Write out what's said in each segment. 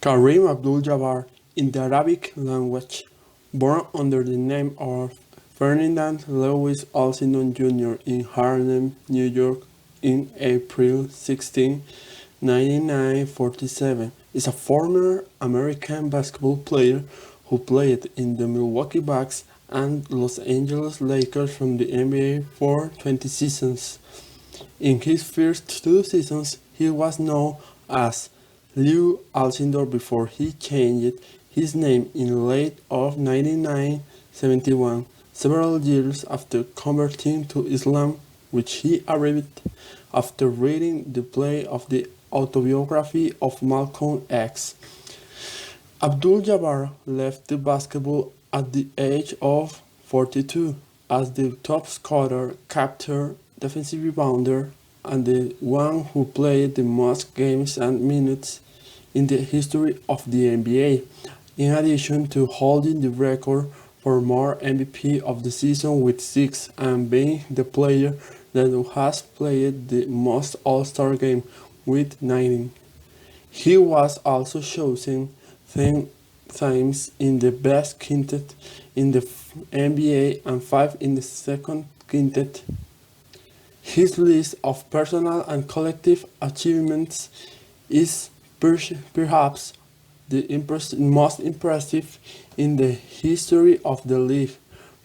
Karim Abdul-Jabbar in the Arabic language, born under the name of Ferdinand Lewis Alcindor Jr. in Harlem, New York in April 16, 1947, is a former American basketball player who played in the Milwaukee Bucks and Los Angeles Lakers from the NBA for 20 seasons. In his first 2 seasons, he was known as Lew Alcindor before he changed his name in late of 1971, several years after converting to Islam, which he arrived after reading the play of the autobiography of Malcolm X. Abdul-Jabbar left the basketball at the age of 42 as the top scorer, captain, defensive rebounder, and the one who played the most games and minutes in the history of the NBA, in addition to holding the record for more MVP of the season with 6 and being the player that has played the most All-Star games with 19. He was also chosen 10 times in the best quintet in the NBA and 5 in the second quintet. His list of personal and collective achievements is perhaps the most impressive in the history of the league.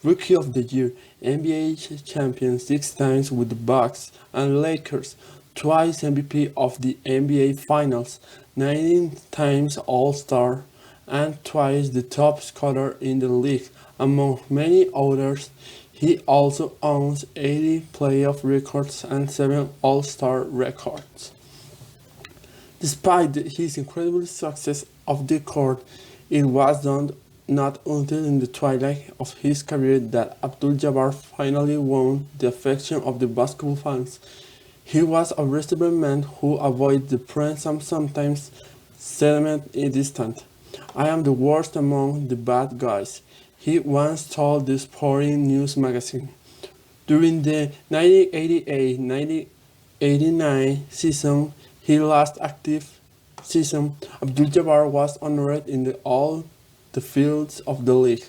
Rookie of the Year, NBA champion 6 times with the Bucks and Lakers, twice MVP of the NBA Finals, 19 times All-Star, and twice the top scorer in the league, among many others. He also owns 80 playoff records and 7 All-Star records. Despite his incredible success off the court, it was not until in the twilight of his career that Abdul-Jabbar finally won the affection of the basketball fans. He was a reserved man who avoided the press and sometimes seemed distant. "I am the worst among the bad guys," he once told the Sporting News magazine. During the 1988-1989 season, his last active season, Abdul-Jabbar was honored in all the fields of the league.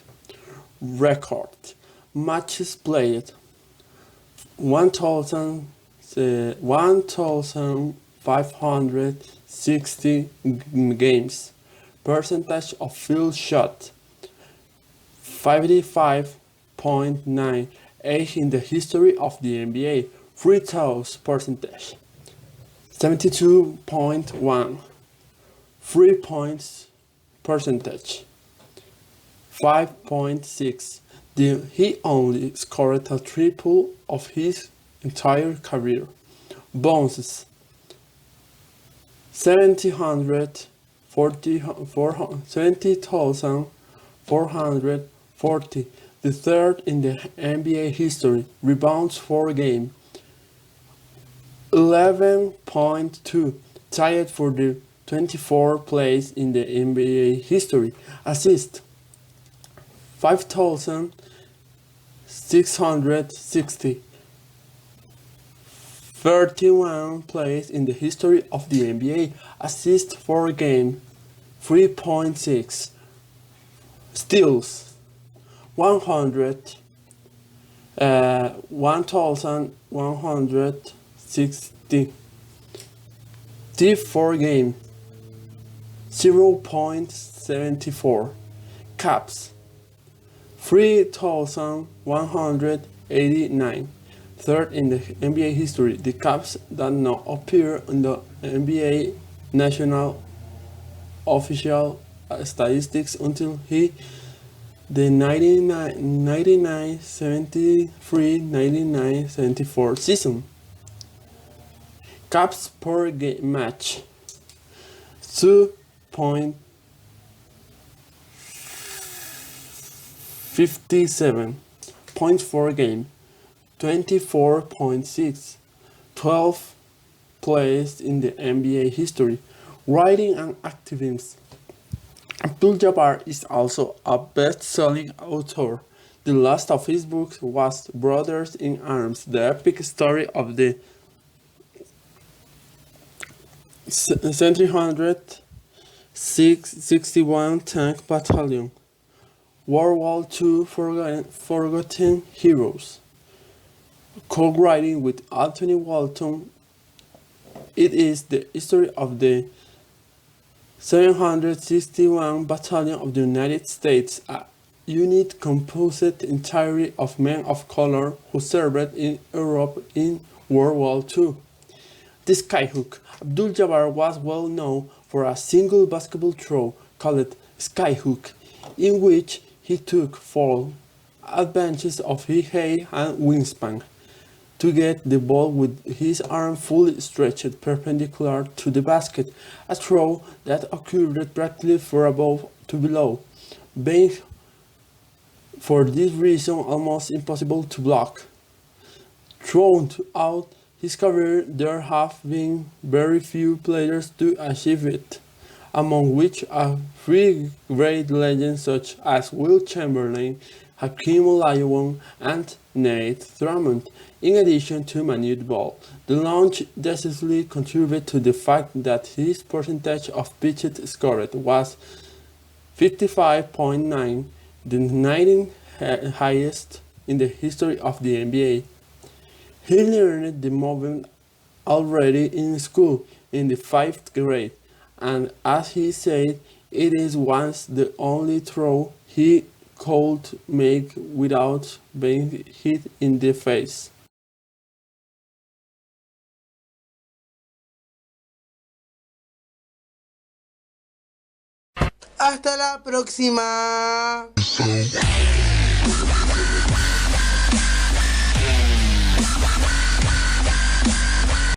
Record: matches played 1,560 games. Percentage of field shot 55.9, 8th in the history of the NBA. Free throws percentage 72.1. 3 points percentage 5.6. He only scored a triple of his entire career. Bonuses 70,440, the third in the NBA history. Rebounds per game 11.2, tied for the 24th place in the NBA history. Assists 5,660, 31 place in the history of the NBA. Assists per game 3.6. Steals 1,160. Thief for game 0.74. Caps 3,189, third in the NBA history. The caps that not appear in the NBA national official statistics until the 1973-1974 season. Caps per game match 2.57. Points per game 24.6. 12th place in the NBA history. Writing and activism. Abdul-Jabbar is also a best-selling author. The last of his books was Brothers in Arms, the epic story of the 1700 61 Tank Battalion, World War II Forgotten Heroes, co-writing with Anthony Walton. It is the history of the 761 Battalion of the United States, a unit composed entirely of men of color who served in Europe in World War II. The Skyhook. Abdul-Jabbar was well known for a single basketball throw called Skyhook, in which he took full advantage of his height and wingspan to get the ball with his arm fully stretched perpendicular to the basket, a throw that occurred practically from above to below, being for this reason almost impossible to block. Throughout his career, there have been very few players to achieve it, among which are three great legends such as Wilt Chamberlain, Hakeem Olajuwon, and Nate Drummond, in addition to Manu Ball. The launch decisively contributed to the fact that his percentage of pitches scored was 55.9, the 19th highest in the history of the NBA. He learned the movement already in school in the 5th grade, and as he said, it is once the only throw he could make without being hit in the face. Hasta la próxima.